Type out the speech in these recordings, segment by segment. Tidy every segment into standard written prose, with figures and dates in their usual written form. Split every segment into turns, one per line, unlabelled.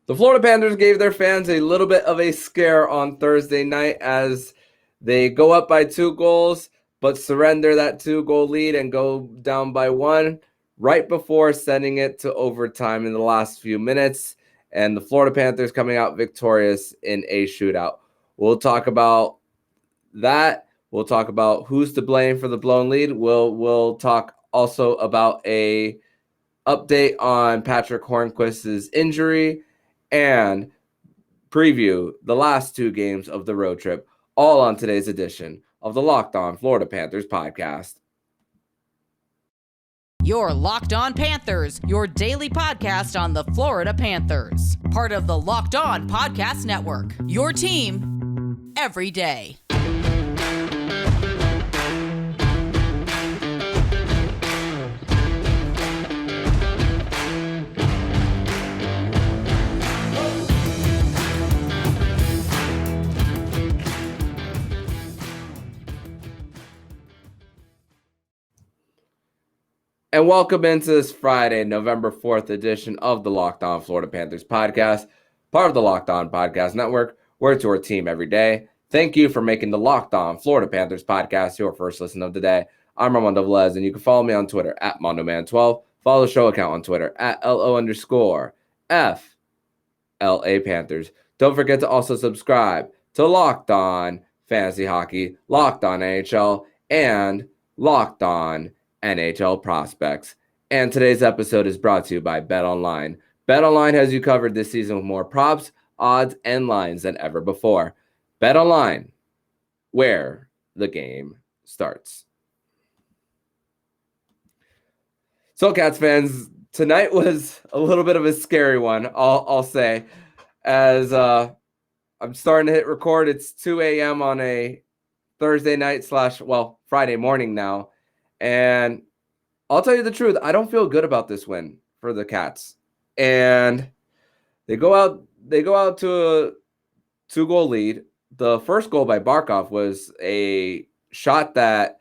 The Florida Panthers gave their fans a little bit of a scare on Thursday night as they go up by 2 goals, but surrender that 2-goal lead and go down by 1 right before sending it to overtime in the last few minutes. And the Florida Panthers coming out victorious in a shootout. We'll talk about that. We'll talk about who's to blame for the blown lead. We'll talk also about a update on Patrick Hornquist's injury and preview the last 2 games of the road trip, all on today's edition of the Locked On Florida Panthers podcast.
You're Locked On Panthers, your daily podcast on the Florida Panthers. Part of the Locked On Podcast Network, your team every day.
And welcome into this Friday, November 4th edition of the Locked On Florida Panthers podcast, part of the Locked On Podcast Network. We're it's your team every day. Thank you for making the Locked On Florida Panthers podcast your first listen of the day. I'm Armando Velez, and you can follow me on Twitter at MondoMan12. Follow the show account on Twitter at LO_FLA Panthers. Don't forget to also subscribe to Locked On Fantasy Hockey, Locked On NHL, and Locked On NHL Prospects. And today's episode is brought to you by BetOnline. BetOnline has you covered this season with more props, odds, and lines than ever before. BetOnline, where the game starts. So, Cats fans, tonight was a little bit of a scary one, I'll say, as I'm starting to hit record. It's 2 a.m. on a Thursday night / Friday morning now. And I'll tell you the truth, I don't feel good about this win for the Cats. And they go out to a 2-goal lead. The first goal by Barkov was a shot that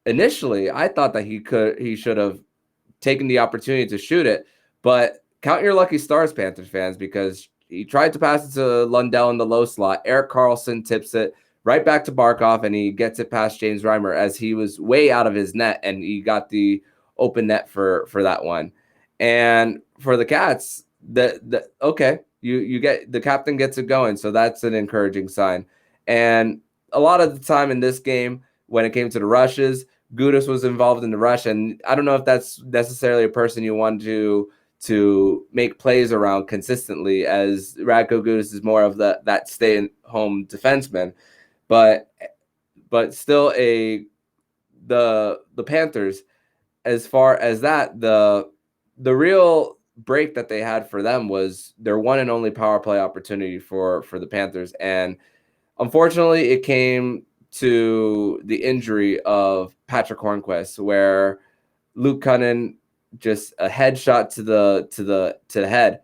initially I thought that he should have taken the opportunity to shoot it. But count your lucky stars, Panthers fans, because he tried to pass it to Lundell in the low slot. Erik Karlsson tips it right back to Barkov, and he gets it past James Reimer as he was way out of his net, and he got the open net for that one. And for the Cats, you get the captain gets it going, so that's an encouraging sign. And a lot of the time in this game, when it came to the rushes, Gudas was involved in the rush, and I don't know if that's necessarily a person you want to make plays around consistently, as Radko Gudas is more of that stay-at-home defenseman. But still, the Panthers, as far as that, the real break that they had for them was their one and only power play opportunity for the Panthers. And unfortunately, it came to the injury of Patrick Hornquist, where Luke Cunnin just a headshot to the head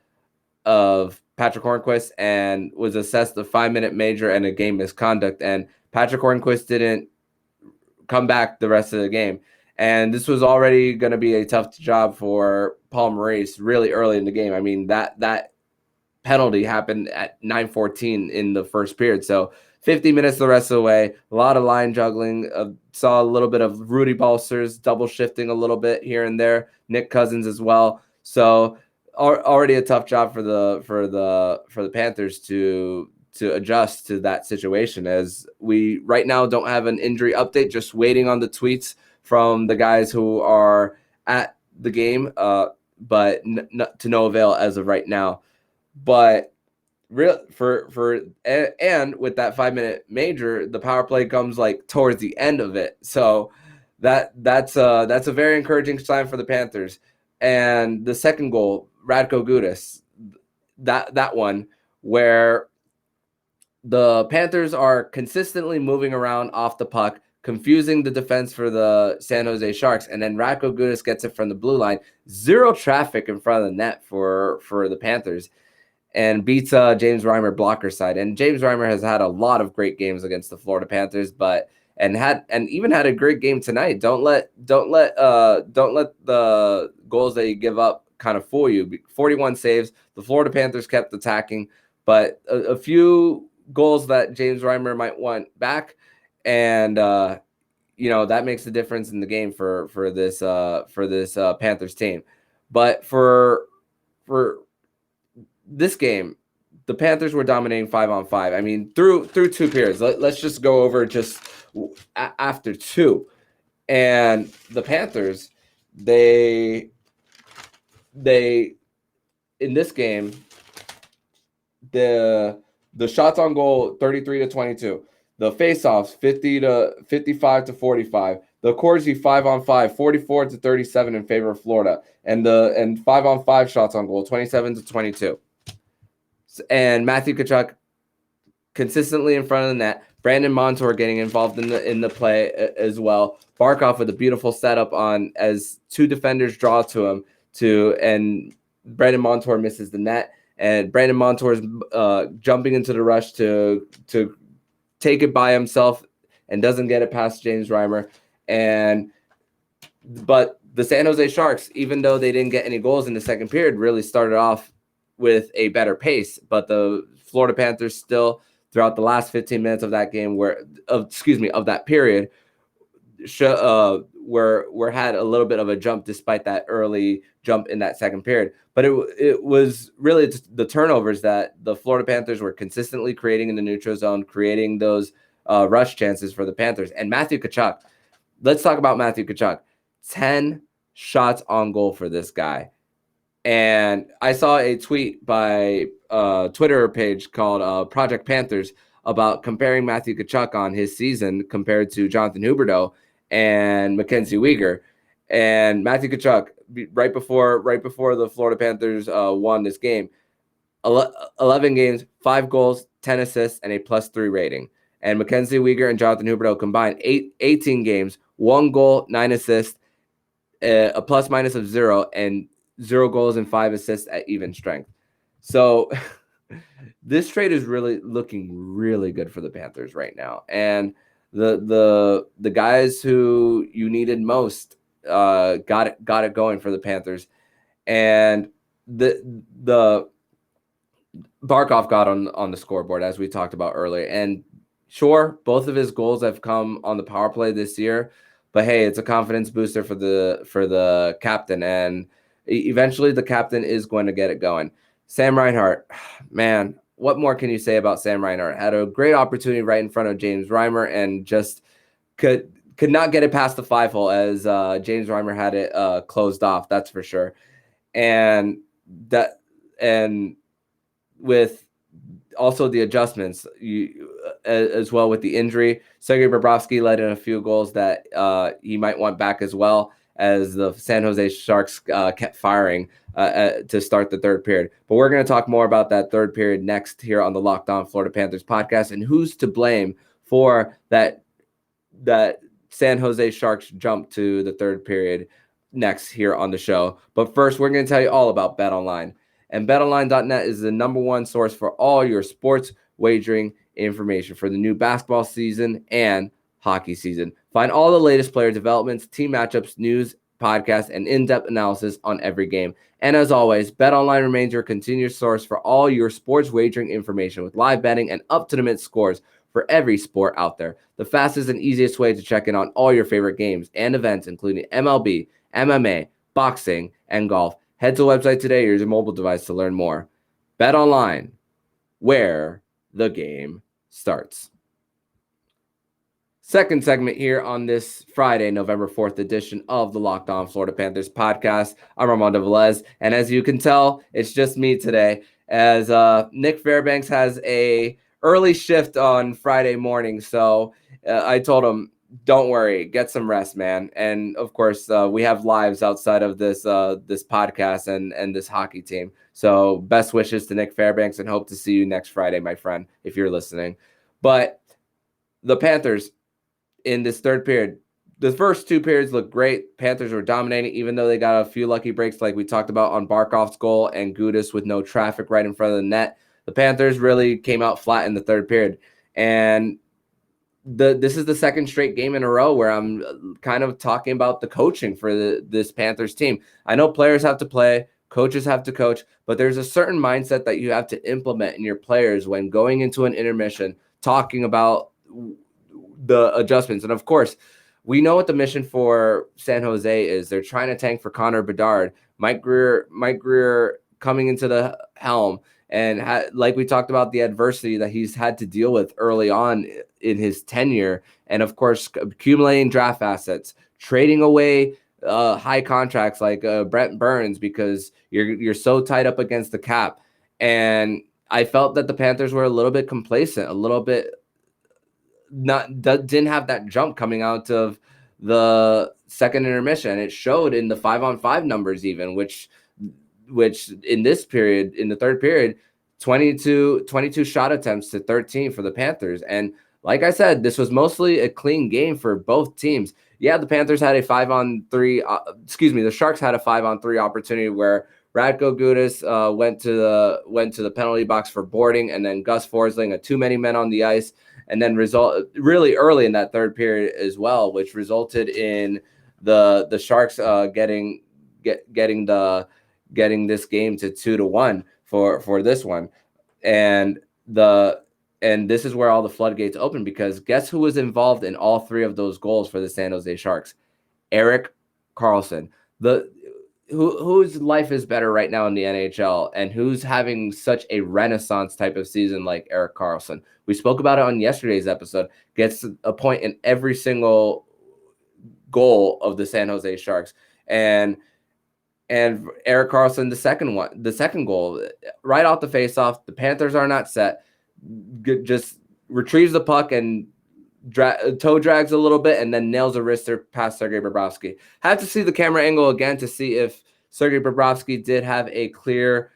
of Patrick Hornquist and was assessed a 5-minute major and a game misconduct. And Patrick Hornquist didn't come back the rest of the game. And this was already going to be a tough job for Paul Maurice really early in the game. I mean, that penalty happened at 9:14 in the first period. So 50 minutes the rest of the way, a lot of line juggling. Saw a little bit of Rudy Balcers double shifting a little bit here and there. Nick Cousins as well. So already a tough job for the Panthers to adjust to that situation, as we right now don't have an injury update, just waiting on the tweets from the guys who are at the game, but to no avail as of right now. But and with that 5-minute major, the power play comes like towards the end of it, so that's a very encouraging sign for the Panthers. And the second goal, Radko Gudas, that one where the Panthers are consistently moving around off the puck, confusing the defense for the San Jose Sharks, and then Radko Gudas gets it from the blue line, zero traffic in front of the net for the Panthers, and beats James Reimer blocker side. And James Reimer has had a lot of great games against the Florida Panthers, and even had a great game tonight. Don't let the goals that you give up kind of fool you. 41 saves. The Florida Panthers kept attacking, but a few goals that James Reimer might want back, and that makes the difference in the game for this Panthers team. But for this game, the Panthers were dominating 5-on-5. I mean, through 2 periods. Let's just go over just after 2. And the Panthers, they in this game, the shots on goal 33-22, the faceoffs 55-45, the Corsi 5-on-5 44-37 in favor of Florida, and 5-on-5 shots on goal 27-22. And Matthew Tkachuk consistently in front of the net. Brandon Montour getting involved in the play as well. Barkov with a beautiful setup on as 2 defenders draw to him and Brandon Montour misses the net. And Brandon Montour's jumping into the rush to take it by himself and doesn't get it past James Reimer. But the San Jose Sharks, even though they didn't get any goals in the second period, really started off with a better pace. But the Florida Panthers still, throughout the last 15 minutes of that game, of that period, were had a little bit of a jump despite that early jump in that second period. But it was really the turnovers that the Florida Panthers were consistently creating in the neutral zone, creating those rush chances for the Panthers. And Matthew Tkachuk, let's talk about Matthew Tkachuk. 10 shots on goal for this guy. And I saw a tweet by a Twitter page called Project Panthers about comparing Matthew Tkachuk on his season compared to Jonathan Huberdeau and Mackenzie Weegar. And Matthew Tkachuk, right before the Florida Panthers won this game, 11 games, 5 goals, 10 assists, and a +3 rating. And Mackenzie Weegar and Jonathan Huberdeau combined 18 games, 1 goal, 9 assists, a plus-minus of 0, and 0 goals and 5 assists at even strength. So this trade is really looking really good for the Panthers right now. And the guys who you needed most got it going for the Panthers. And the Barkov got on the scoreboard, as we talked about earlier. And sure, both of his goals have come on the power play this year, but hey, it's a confidence booster for the captain, and eventually the captain is going to get it going. Sam Reinhart, man, what more can you say about Sam Reinhart? Had a great opportunity right in front of James Reimer and just could not get it past the 5-hole as James Reimer had it closed off, that's for sure. And with also the adjustments, as well with the injury, Sergei Bobrovsky led in a few goals that he might want back as well, as the San Jose Sharks kept firing to start the third period. But we're going to talk more about that third period next here on the Locked On Florida Panthers podcast, and who's to blame for that San Jose Sharks jump to the third period next here on the show. But first, we're going to tell you all about BetOnline. And betonline.net is the #1 source for all your sports wagering information for the new basketball season and hockey season. Find all the latest player developments, team matchups, news, podcasts, and in-depth analysis on every game. And as always, BetOnline remains your continuous source for all your sports wagering information with live betting and up-to-the-minute scores for every sport out there. The fastest and easiest way to check in on all your favorite games and events, including MLB, MMA, boxing, and golf. Head to the website today or use your mobile device to learn more. BetOnline, where the game starts. Second segment here on this Friday, November 4th edition of the Locked On Florida Panthers podcast. I'm Armando Velez, and as you can tell, it's just me today, as Nick Fairbanks has a early shift on Friday morning. So I told him, don't worry, get some rest, man. And of course, we have lives outside of this podcast and this hockey team. So best wishes to Nick Fairbanks, and hope to see you next Friday, my friend, if you're listening. But the Panthers in this third period, the first 2 periods looked great. Panthers were dominating, even though they got a few lucky breaks like we talked about on Barkov's goal and Gudas with no traffic right in front of the net. The Panthers really came out flat in the third period. And this is the second straight game in a row where I'm kind of talking about the coaching for this Panthers team. I know players have to play, Coaches have to coach, but there's a certain mindset that you have to implement in your players when going into an intermission, talking about the adjustments. And of course, we know what the mission for San Jose is. They're trying to tank for Connor Bedard, Mike Grier coming into the helm. And like we talked about, the adversity that he's had to deal with early on in his tenure. And of course, accumulating draft assets, trading away high contracts like Brent Burns because you're so tied up against the cap. And I felt that the Panthers were a little bit complacent, a little bit didn't have that jump coming out of the second intermission. It showed in the 5-on-5 numbers even, which in this period, in the third period, 22 shot attempts to 13 for the Panthers. And like I said, this was mostly a clean game for both teams. Yeah, the Panthers had a 5-on-3. The Sharks had a 5-on-3 opportunity where Radko Gudas went to the penalty box for boarding, and then Gus Forsling had too many men on the ice, and then really early in that third period as well, which resulted in the Sharks getting this game to 2-1 for this one. And this is where all the floodgates open, because guess who was involved in all three of those goals for the San Jose Sharks? Erik Karlsson. Whose life is better right now in the NHL, and who's having such a renaissance type of season like Erik Karlsson? We spoke about it on yesterday's episode. Gets a point in every single goal of the San Jose Sharks. And Erik Karlsson, the second goal, right off the faceoff, the Panthers are not set. Just retrieves the puck and toe drags a little bit and then nails a wrister past Sergei Bobrovsky. Have to see the camera angle again to see if Sergei Bobrovsky did have a clear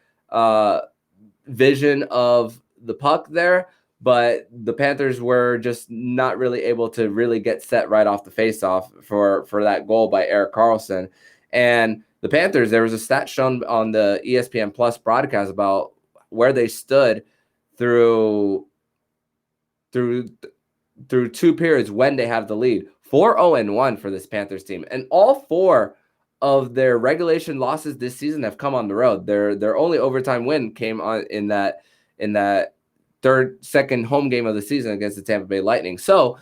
vision of the puck there, but the Panthers were just not really able to really get set right off the faceoff for that goal by Erik Karlsson. And the Panthers, there was a stat shown on the ESPN Plus broadcast about where they stood through 2 periods when they have the lead. 4-0-1 for this Panthers team. And all 4 of their regulation losses this season have come on the road. Their only overtime win came on in that second home game of the season against the Tampa Bay Lightning. So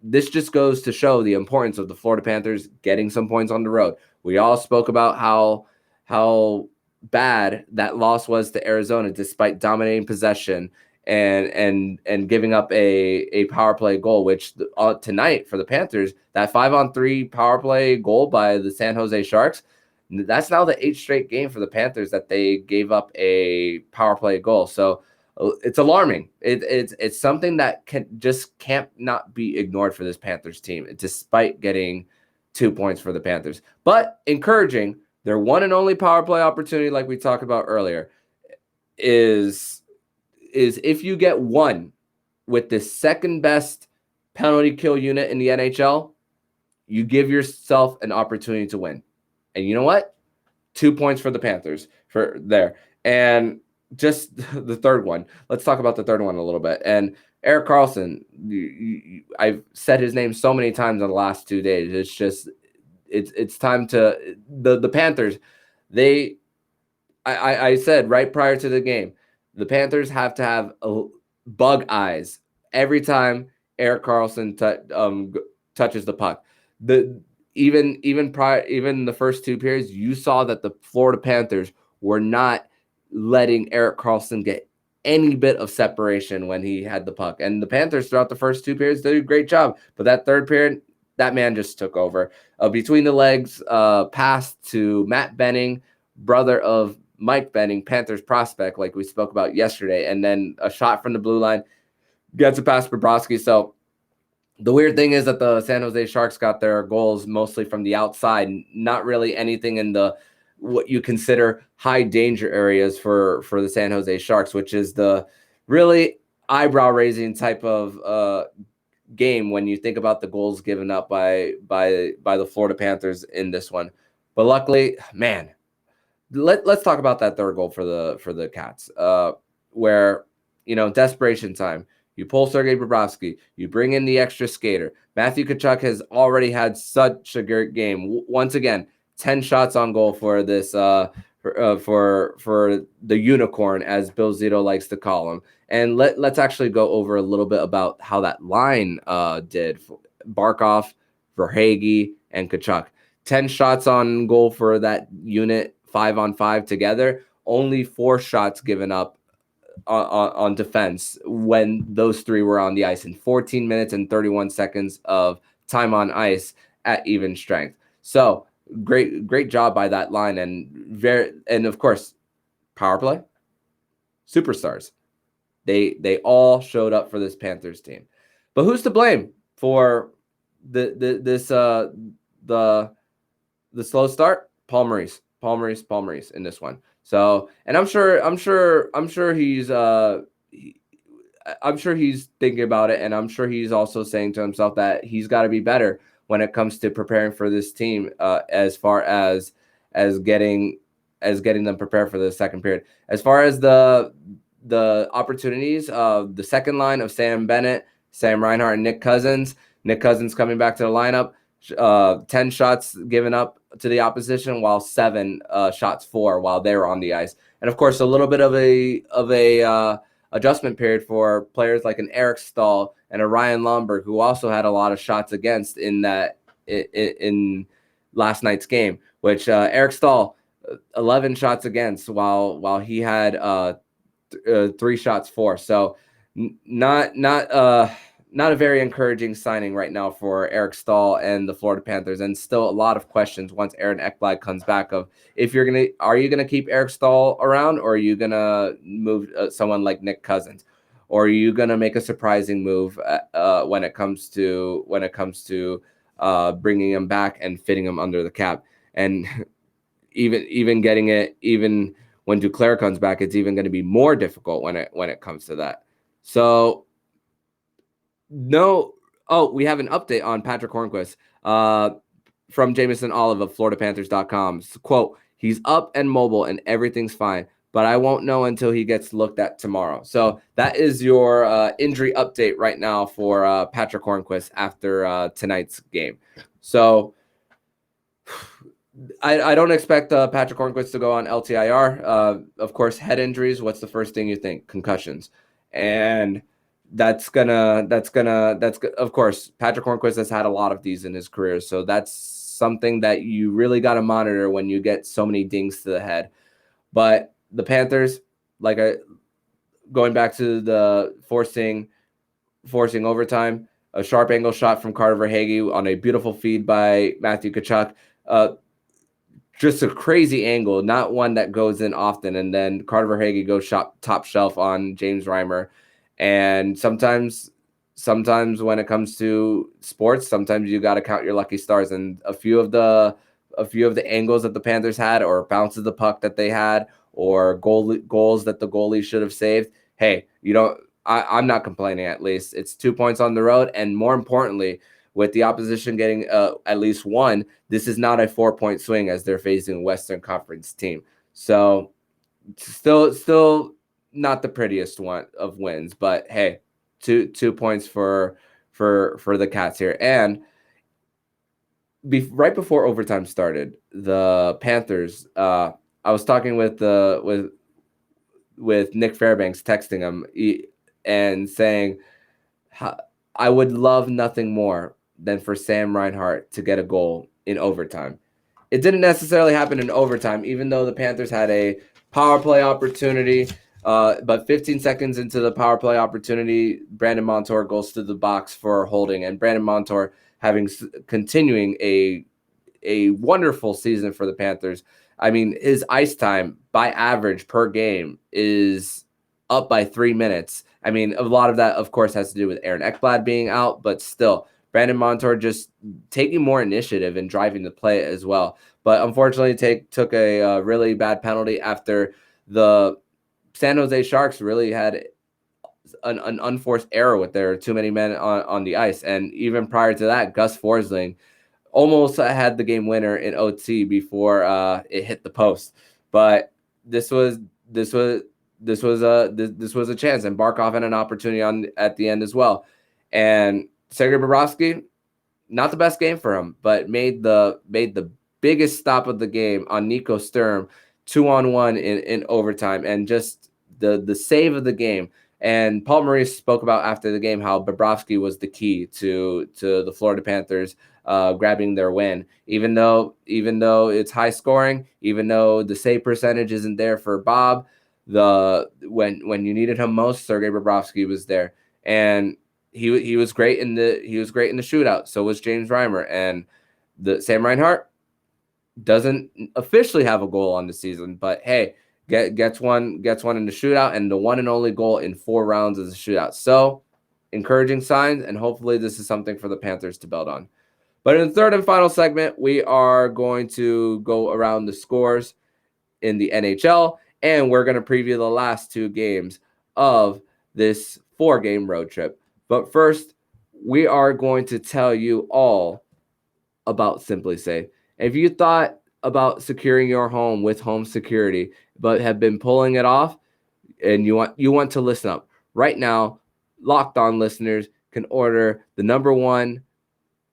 this just goes to show the importance of the Florida Panthers getting some points on the road. We all spoke about how bad that loss was to Arizona despite dominating possession and giving up a power play goal, which tonight for the Panthers, that 5-on-3 power play goal by the San Jose Sharks, that's now the 8th straight game for the Panthers that they gave up a power play goal. So it's alarming. It's something that can't not be ignored for this Panthers team, despite getting 2 points for the Panthers. But encouraging, their one and only power play opportunity, like we talked about earlier, is if you get one with the second best penalty kill unit in the NHL, you give yourself an opportunity to win. And you know what? 2 points for the Panthers for there. And just the third one. Let's talk about the third one a little bit. And Erik Karlsson, I've said his name so many times in the last 2 days. It's just it's time to the Panthers. I said right prior to the game, the Panthers have to have bug eyes every time Erik Karlsson touches the puck. Even the first 2 periods, you saw that the Florida Panthers were not letting Erik Karlsson get any bit of separation when he had the puck. And the Panthers throughout the first 2 periods did a great job. But that third period, that man just took over. Between the legs pass to Matt Benning, brother of Mike Benning, Panthers prospect, like we spoke about yesterday, and then a shot from the blue line gets it past Bobrovsky. So the weird thing is that the San Jose Sharks got their goals mostly from the outside, not really anything in the what you consider high danger areas for the San Jose Sharks, which is the really eyebrow raising type of game when you think about the goals given up by the Florida Panthers in this one. But luckily, man, let's talk about that third goal for the Cats, where, desperation time. You pull Sergei Bobrovsky, you bring in the extra skater. Matthew Tkachuk has already had such a great game. Once again, 10 shots on goal for this for the unicorn, as Bill Zito likes to call him. And let's actually go over a little bit about how that line did. Barkov, Verhaeghe, and Tkachuk. 10 shots on goal for that unit, 5-on-5 together. Only 4 shots given up on defense when those 3 were on the ice in 14 minutes and 31 seconds of time on ice at even strength. So great job by that line, and of course, power play superstars. They all showed up for this Panthers team. But who's to blame for the slow start? Paul Maurice in this one. So, and I'm sure he's thinking about it, and I'm sure he's also saying to himself that he's got to be better when it comes to preparing for this team, as far as getting them prepared for the second period. As far as the opportunities, the second line of Sam Bennett, Sam Reinhart, and Nick Cousins. Nick Cousins coming back to the lineup. 10 shots given up to the opposition, while 7 shots for while they were on the ice. And of course, a little bit of a adjustment period for players like an Eric Stahl and a Ryan Lomberg, who also had a lot of shots against in last night's game. Which Eric Stahl, 11 shots against, while he had 3 shots for. So not a very encouraging signing right now for Erik Stahl and the Florida Panthers, and still a lot of questions once Aaron Ekblad comes back of are you gonna keep Erik Stahl around, or are you gonna move someone like Nick Cousins, or are you gonna make a surprising move when it comes to bringing him back and fitting him under the cap, and even getting it even when Duclair comes back, it's even going to be more difficult when it comes to that. So. No. Oh, we have an update on Patrick Hornquist from Jameson Olive of FloridaPanthers.com. Quote, he's up and mobile and everything's fine, but I won't know until he gets looked at tomorrow. So that is your injury update right now for Patrick Hornquist after tonight's game. So I don't expect Patrick Hornquist to go on LTIR. Of course, head injuries, what's the first thing you think? Concussions. And of course, Patrick Hornquist has had a lot of these in his career. So that's something that you really got to monitor when you get so many dings to the head. But the Panthers, going back to the forcing overtime, a sharp angle shot from Carter Verhaeghe on a beautiful feed by Matthew Tkachuk. Just a crazy angle, not one that goes in often. And then Carter Verhaeghe goes top shelf on James Reimer. And sometimes when it comes to sports, sometimes you got to count your lucky stars. And a few of the angles that the Panthers had, or bounces of the puck that they had, or goals that the goalie should have saved. Hey, I'm not complaining. At least it's 2 points on the road, and more importantly, with the opposition getting at least 1, this is not a 4-point swing as they're facing a Western Conference team. So still not the prettiest one of wins, but hey, two points for the Cats here. And right before overtime started, the Panthers, I was talking with Nick Fairbanks, texting him and saying, I would love nothing more than for Sam Reinhart to get a goal in overtime. It didn't necessarily happen in overtime, even though the Panthers had a power play opportunity. But 15 seconds into the power play opportunity, Brandon Montour goes to the box for holding, and Brandon Montour continuing a wonderful season for the Panthers. I mean, his ice time by average per game is up by 3 minutes. I mean, a lot of that, of course, has to do with Aaron Ekblad being out, but still, Brandon Montour just taking more initiative and driving the play as well. But unfortunately, took a really bad penalty after the San Jose Sharks really had an unforced error with their too many men on the ice. And even prior to that, Gus Forsling almost had the game winner in OT before it hit the post. But this was a chance, and Barkov had an opportunity at the end as well. And Sergei Bobrovsky, not the best game for him, but made the biggest stop of the game on Nico Sturm 2-on-1 in overtime, and just the save of the game. And Paul Maurice spoke about after the game how Bobrovsky was the key to the Florida Panthers grabbing their win. Even though it's high scoring, even though the save percentage isn't there for Bob, when you needed him most, Sergei Bobrovsky was there, and he was great in the shootout. So was James Reimer, and the Sam Reinhart doesn't officially have a goal on the season, but hey, gets one in the shootout, and the one and only goal in 4 rounds is a shootout. So encouraging signs, and hopefully this is something for the Panthers to build on. But in the third and final segment, we are going to go around the scores in the NHL, and we're going to preview the last 2 games of this 4-game road trip. But first, we are going to tell you all about Simply Safe. If you thought about securing your home with home security, but have been pulling it off, and you want to listen up right now, Locked On listeners can order the #1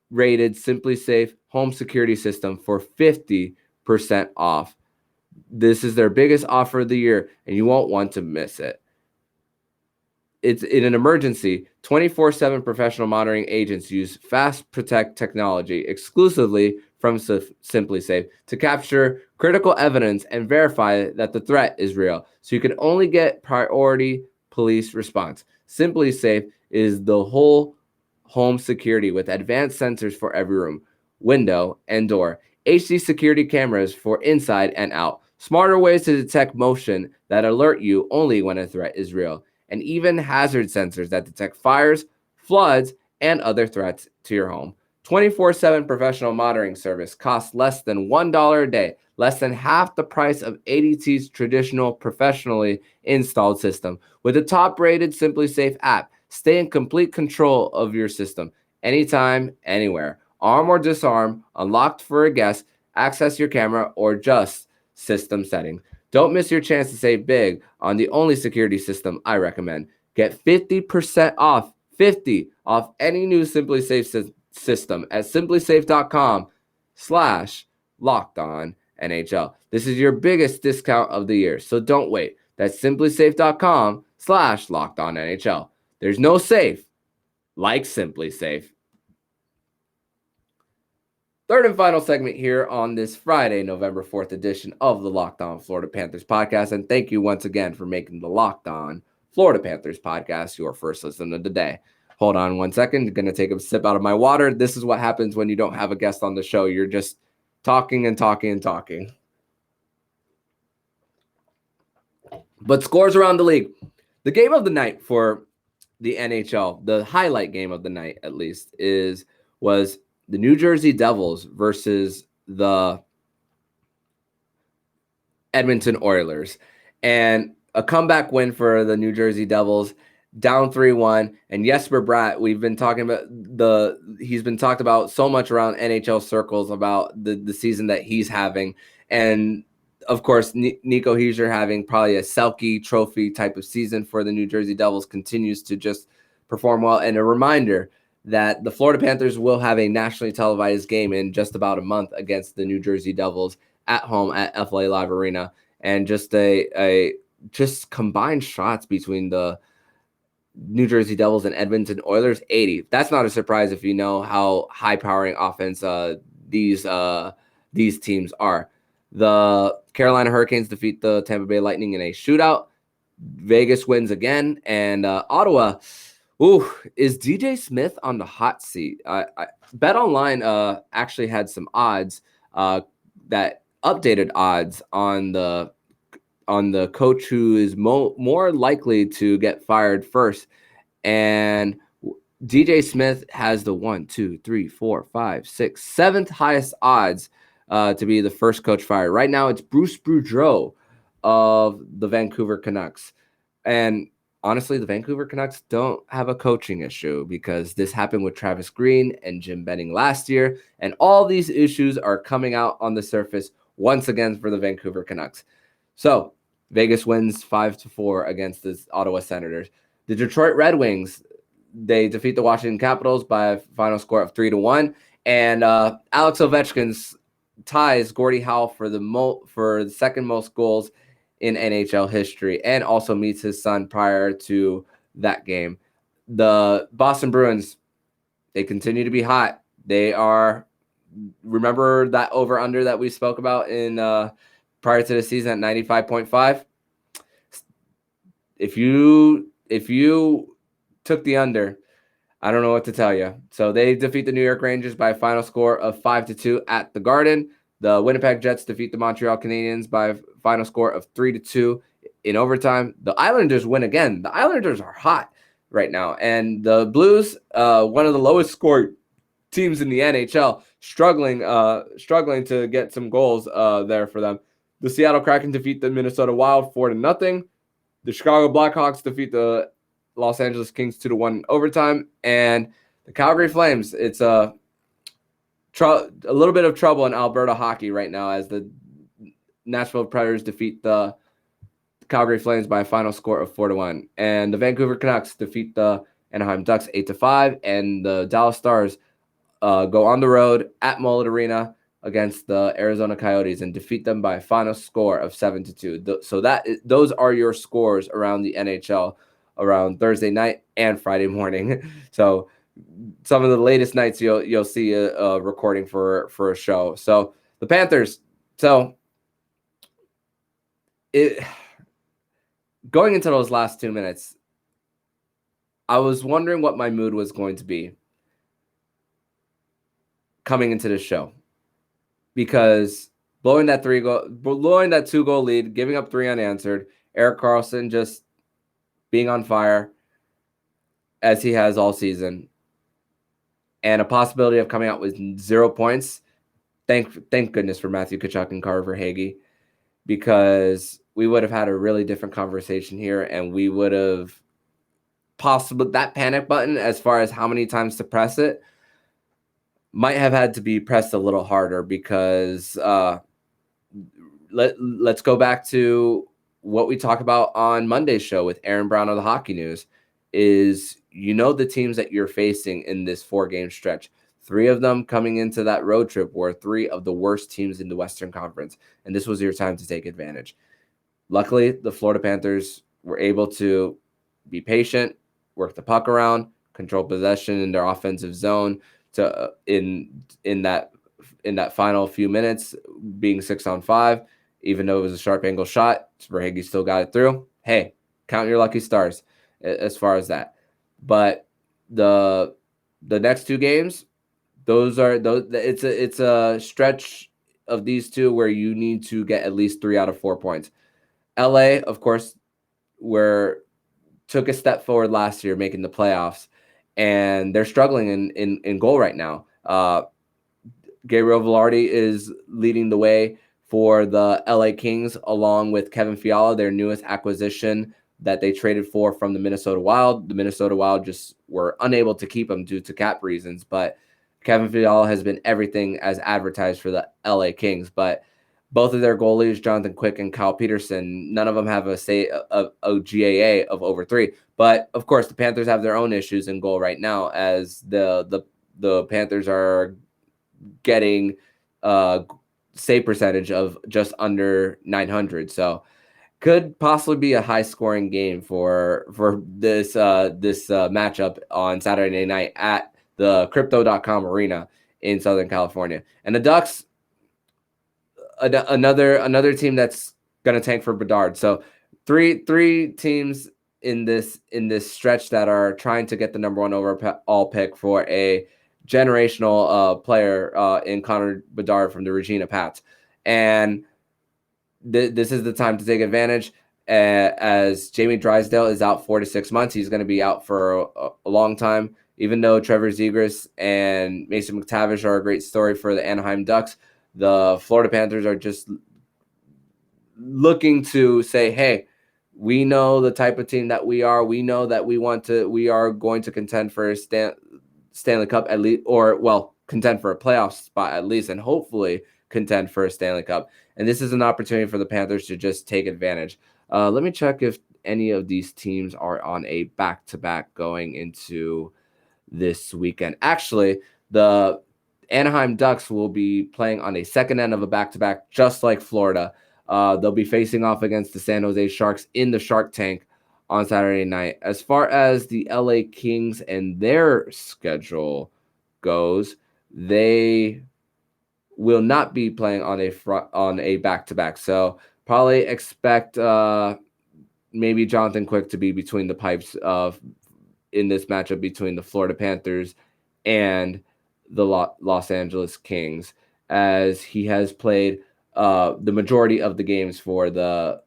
rated Simply Safe home security system for 50% off. This is their biggest offer of the year, and you won't want to miss it. It's in an emergency. 24/7 professional monitoring agents use Fast Protect technology exclusively from Simply Safe to capture critical evidence and verify that the threat is real, so you can only get priority police response. Simply Safe is the whole home security with advanced sensors for every room, window, and door, HD security cameras for inside and out, smarter ways to detect motion that alert you only when a threat is real, and even hazard sensors that detect fires, floods, and other threats to your home. 24/7 professional monitoring service costs less than $1 a day, less than half the price of ADT's traditional professionally installed system. With the top-rated Simply Safe app, stay in complete control of your system, anytime, anywhere. Arm or disarm, unlocked for a guest, access your camera, or just system settings. Don't miss your chance to save big on the only security system I recommend. Get 50% off, 50 off any new Simply Safe system at simplysafe.com/lockedonnhl. This is your biggest discount of the year, so don't wait. That's simplysafe.com/lockedonnhl. There's no safe like Simply Safe. Third and final segment here on this Friday, November 4th edition of the Locked On Florida Panthers podcast. And thank you once again for making the Locked On Florida Panthers podcast your first listen of the day. Hold on one second. I'm going to take a sip out of my water. This is what happens when you don't have a guest on the show. You're just talking and talking and talking. But scores around the league. The game of the night for the NHL, the highlight game of the night at least, was the New Jersey Devils versus the Edmonton Oilers, and a comeback win for the New Jersey Devils, down 3-1. And Jesper Bratt, he's been talked about so much around NHL circles about the season that he's having, and of course Nico Hischier having probably a Selke Trophy type of season for the New Jersey Devils continues to just perform well. And a reminder that the Florida Panthers will have a nationally televised game in just about a month against the New Jersey Devils at home at FLA Live Arena. And just just combined shots between the New Jersey Devils and Edmonton Oilers, 80. That's not a surprise if you know how high-powering offense these teams are. The Carolina Hurricanes defeat the Tampa Bay Lightning in a shootout. Vegas wins again, and Ottawa. Is DJ Smith on the hot seat? Bet Online actually had some odds, that updated odds on the coach who is more likely to get fired first, and DJ Smith has the 7th highest odds to be the first coach fired. Right now, it's Bruce Boudreau of the Vancouver Canucks, and honestly, the Vancouver Canucks don't have a coaching issue because this happened with Travis Green and Jim Benning last year, and all these issues are coming out on the surface once again for the Vancouver Canucks. So Vegas wins 5-4 against the Ottawa Senators. The Detroit Red Wings, they defeat the Washington Capitals by a final score of 3-1, and Alex Ovechkin's ties Gordie Howe for the second most goals in NHL history, and also meets his son prior to that game. The Boston Bruins, they continue to be hot. They are, remember that over under that we spoke about in prior to the season at 95.5. If you took the under, I don't know what to tell you. So they defeat the New York Rangers by a final score of 5-2 at the Garden. The Winnipeg Jets defeat the Montreal Canadiens by a final score of 3-2 in overtime. The Islanders win again. The Islanders are hot right now. And the Blues, one of the lowest scored teams in the NHL, struggling to get some goals there for them. The Seattle Kraken defeat the Minnesota Wild 4-0. The Chicago Blackhawks defeat the Los Angeles Kings 2-1 overtime, and the Calgary Flames. It's a little bit of trouble in Alberta hockey right now as the Nashville Predators defeat the Calgary Flames by a final score of 4-1, and the Vancouver Canucks defeat the Anaheim Ducks 8-5, and the Dallas Stars go on the road at Mullet Arena against the Arizona Coyotes and defeat them by a final score of 7-2. So those are your scores around the NHL around Thursday night and Friday morning. So some of the latest nights you'll see a recording for a show. So the Panthers. So going into those last 2 minutes, I was wondering what my mood was going to be coming into this show, because blowing that 2-goal lead, giving up 3 unanswered, Erik Karlsson just being on fire as he has all season, and a possibility of coming out with 0 points. Thank goodness for Matthew Tkachuk and Carter Verhaeghe, because we would have had a really different conversation here, and we would have possibly, that panic button as far as how many times to press it might have had to be pressed a little harder, because let's go back to what we talk about on Monday's show with Aaron Brown of the Hockey News. Is, the teams that you're facing in this 4-game stretch. 3 of them coming into that road trip were 3 of the worst teams in the Western Conference, and this was your time to take advantage. Luckily, the Florida Panthers were able to be patient, work the puck around, control possession in their offensive zone to in that final few minutes, being 6-on-5, even though it was a sharp angle shot, Verhaeghe still got it through. Hey, count your lucky stars as far as that. But the next 2 games, it's a stretch of these 2 where you need to get at least 3 out of 4 points. LA, of course, took a step forward last year, making the playoffs, and they're struggling in goal right now. Gabriel Velarde is leading the way for the LA Kings, along with Kevin Fiala, their newest acquisition that they traded for from the Minnesota Wild. The Minnesota Wild just were unable to keep him due to cap reasons, but Kevin Fiala has been everything as advertised for the LA Kings. But both of their goalies, Jonathan Quick and Kyle Peterson, none of them have a GAA of over 3. But of course, the Panthers have their own issues in goal right now, as the Panthers are getting save percentage of just under 900. So could possibly be a high scoring game for this matchup on Saturday night at the Crypto.com Arena in Southern California. And the Ducks, another team that's going to tank for Bedard. So three teams in this stretch that are trying to get the number 1 overall pick for a generational player in Connor Bedard from the Regina Pats. And this is the time to take advantage, as Jamie Drysdale is out 4 to 6 months. He's going to be out for a long time. Even though Trevor Zegras and Mason McTavish are a great story for the Anaheim Ducks, the Florida Panthers are just looking to say, hey, we know the type of team that we are. We know that we are going to contend for a Stanley Cup at least, contend for a playoff spot at least, and hopefully contend for a Stanley Cup. And this is an opportunity for the Panthers to just take advantage. Let me check if any of these teams are on a back-to-back going into this weekend. Actually, the Anaheim Ducks will be playing on a second end of a back-to-back, just like Florida. They'll be facing off against the San Jose Sharks in the Shark Tank on Saturday night. As far as the LA Kings and their schedule goes, they will not be playing on a back-to-back. So probably expect maybe Jonathan Quick to be between the pipes in this matchup between the Florida Panthers and the Los Angeles Kings, as he has played the majority of the games for the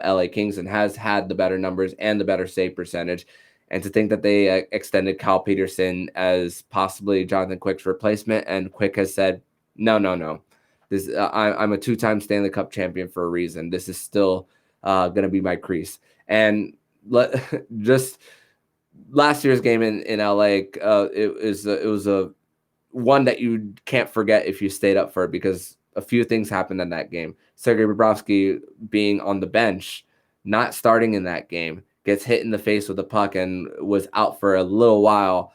LA Kings and has had the better numbers and the better save percentage. And to think that they extended Cal Peterson as possibly Jonathan Quick's replacement, and Quick has said, no. This I'm a 2-time Stanley Cup champion for a reason. This is still going to be my crease. And just last year's game in LA, it was a one that you can't forget if you stayed up for it, because a few things happened in that game. Sergei Bobrovsky being on the bench, not starting in that game, gets hit in the face with a puck and was out for a little while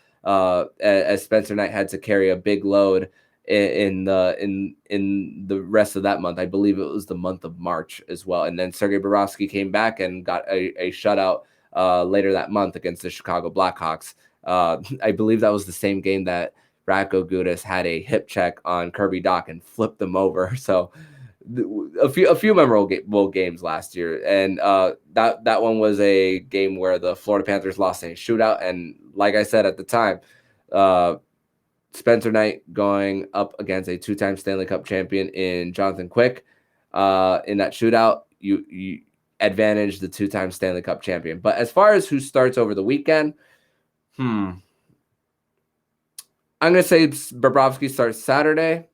as Spencer Knight had to carry a big load in the rest of that month. I believe it was the month of March as well. And then Sergei Bobrovsky came back and got a shutout later that month against the Chicago Blackhawks. I believe that was the same game that Radko Gudas had a hip check on Kirby Dach and flipped them over. So a few memorable games last year, and that one was a game where the Florida Panthers lost in a shootout. And like I said at the time, Spencer Knight going up against a 2-time Stanley Cup champion in Jonathan Quick in that shootout, you advantage the 2-time Stanley Cup champion. But as far as who starts over the weekend, I'm going to say Bobrovsky starts Saturday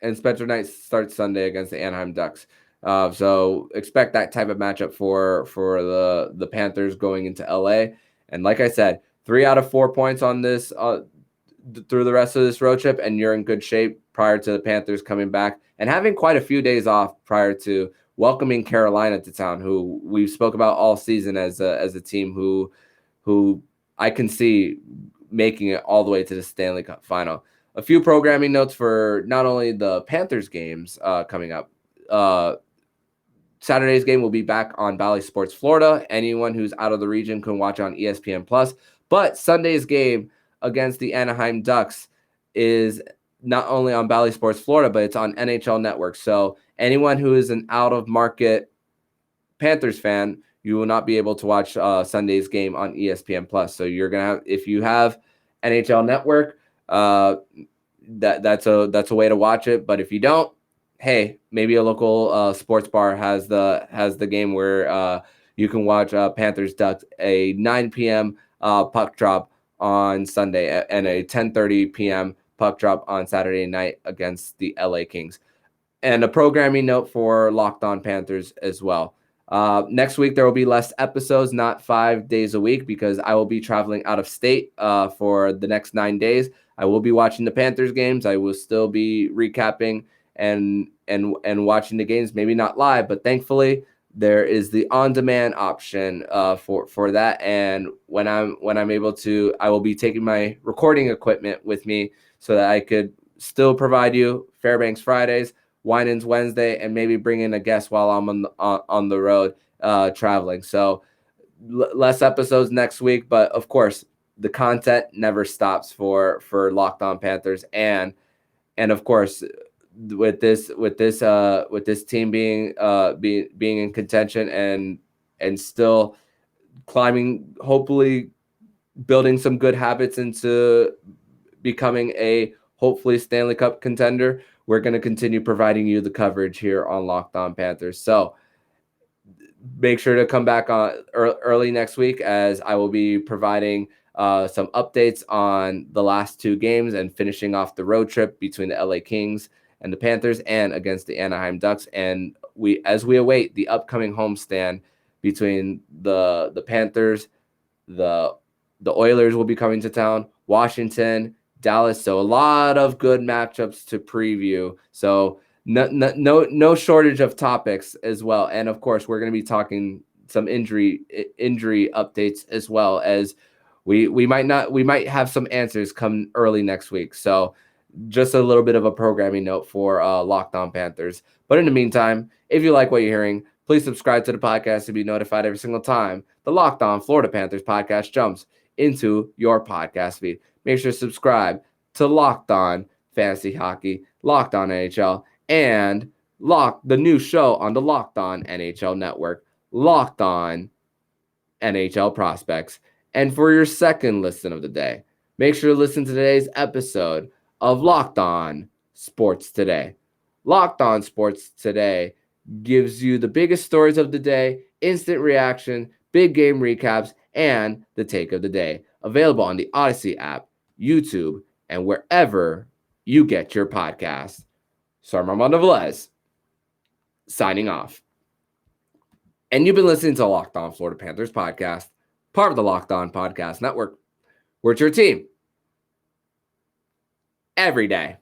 and Spencer Knight starts Sunday against the Anaheim Ducks. So expect that type of matchup for the Panthers going into LA. And like I said, 3 out of 4 points on this through the rest of this road trip, and you're in good shape prior to the Panthers coming back and having quite a few days off prior to welcoming Carolina to town, who we've spoke about all season as a team who I can see making it all the way to the Stanley Cup final. A few programming notes for not only the Panthers games coming up. Saturday's game will be back on Bally Sports Florida. Anyone who's out of the region can watch on ESPN Plus. But Sunday's game against the Anaheim Ducks is not only on Bally Sports Florida, but it's on NHL Network. So anyone who is an out-of-market Panthers fan, you will not be able to watch Sunday's game on ESPN Plus. So you're gonna have, if you have NHL Network, that's a way to watch it. But if you don't, hey, maybe a local sports bar has the game where you can watch Panthers Ducks, a 9 p.m. Puck drop on Sunday and a 10:30 p.m. puck drop on Saturday night against the LA Kings. And a programming note for Locked On Panthers as well. Next week, there will be less episodes, not 5 days a week, because I will be traveling out of state for the next 9 days. I will be watching the Panthers games. I will still be recapping and watching the games, maybe not live, but thankfully there is the on-demand option for that. And when I'm able to, I will be taking my recording equipment with me so that I could still provide you Fairbanks Fridays, Winans Wednesday, and maybe bring in a guest while I'm on the road traveling. So less episodes next week, but of course the content never stops for Locked On Panthers, and of course with this team being in contention and still climbing, hopefully building some good habits into becoming a hopefully Stanley Cup contender, we're going to continue providing you the coverage here on Locked On Panthers. So make sure to come back on early next week, as I will be providing some updates on the last 2 games and finishing off the road trip between the LA Kings and the Panthers and against the Anaheim Ducks. And as we await the upcoming homestand between the Panthers, the Oilers will be coming to town, Washington, Dallas. So a lot of good matchups to preview. So no shortage of topics as well. And of course, we're going to be talking some injury updates as well, as we might have some answers come early next week. So just a little bit of a programming note for Locked On Panthers. But in the meantime, if you like what you're hearing, please subscribe to the podcast to be notified every single time the Locked On Florida Panthers podcast jumps into your podcast feed. Make sure to subscribe to Locked On Fantasy Hockey, Locked On NHL, and the new show on the Locked On NHL Network, Locked On NHL Prospects. And for your second listen of the day, make sure to listen to today's episode of Locked On Sports Today. Locked On Sports Today gives you the biggest stories of the day, instant reaction, big game recaps, and the take of the day. Available on the Odyssey app, YouTube, and wherever you get your podcasts. So I'm Armando Velez, signing off. And you've been listening to Locked On Florida Panthers podcast, part of the Locked On Podcast Network. We're your team every day.